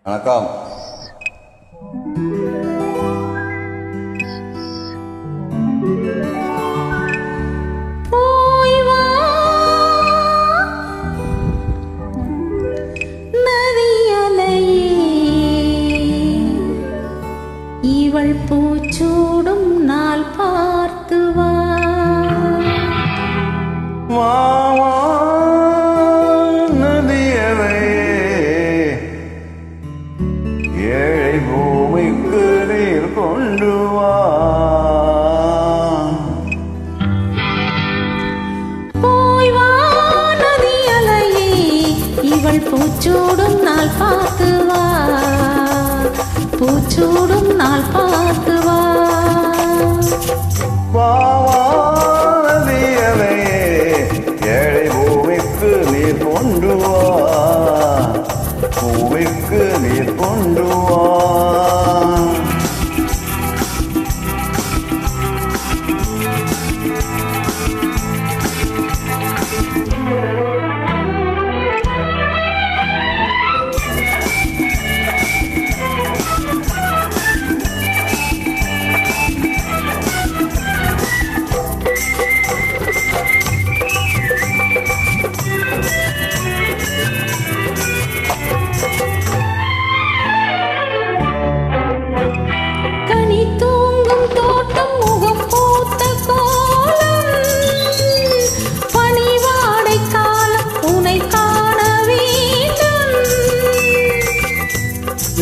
வணக்கம். இவள் பூச்சூடும் நாள் பார்த்து வா ஏழை பூமிக்கு நீர் கொண்டு வா. போய் வா நதி அலையே, இவள் பூச்சூடும் நாள் பார்த்து வா, பூச்சூடும் நாள் பார்த்து வா. நதி அலையே, ஏழை பூமிக்கு நீர் கொண்டு வா, பூமிக்கு நீர் கொண்டு வா.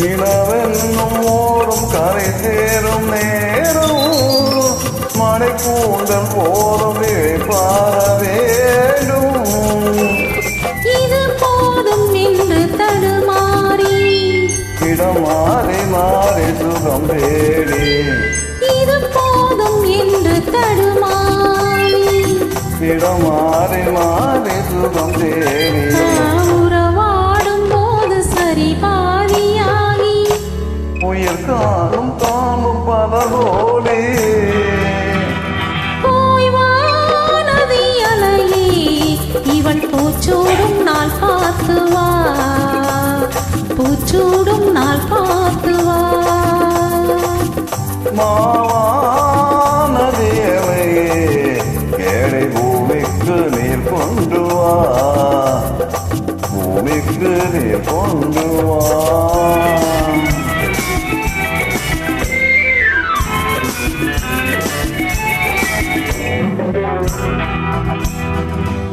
நிலவென்னும் ஓடும் கரை சேரும் நேரம் மழை கூந்தல் போதும் பார வேண்டும். இது போதும் என்று தடுமாறி இடம் மாறி மாறி சுகம் தேடி, இது போதும் என்று தடுமாறி இடம் மாறி மாறி சுகம் தேடி. உறவாடும் போது சரி பாதியாகி உயிர் காணும் காணும் பதவோடே. போய் வா நதி அலையே, இவள் பூச்சூடும் நாள் பார்த்து வா, பூச்சூடும் நாள் பார்த்து வா. நதியலையே, ஏழை பூமிக்கு நீர் கொண்டு வா, பூமிக்கு நீர் கொண்டு வா.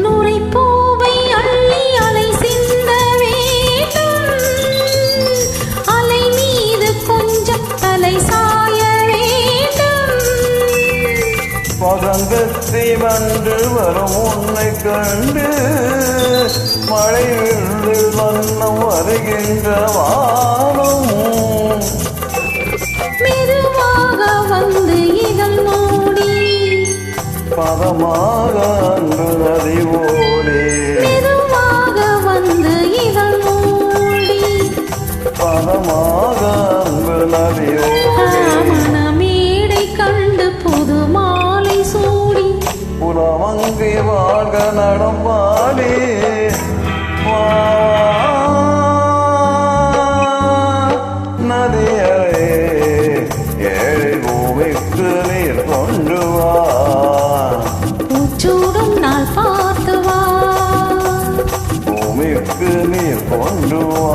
நூரை பூவை அள்ளி அலை சிந்த வேண்டும், அலை மீது கொஞ்சம் தலை சாய வேண்டும். பதங்கத்தை வந்து வரும் உன்னை கண்டு மழை விழுந்து வண்ணம் வருகின்ற வானம். மெதுவாக வந்து இதழ் மூடி, பதமாக அன்று நதி ஓடி, மெதுவாக வந்து இதழ் மூடி, பதமாக அன்று நதி ஓடி. மனமேடை கண்டு புது மாலை சூடி, புலமங்கை வாழ்க நடப்பாடி. நதியலே, ஏழை பூமிக்கு நீர் கொண்டு வா, பூச்சூடும் நாள் பார்த்து வா, பூமிக்கு நீர் கொண்டு வா.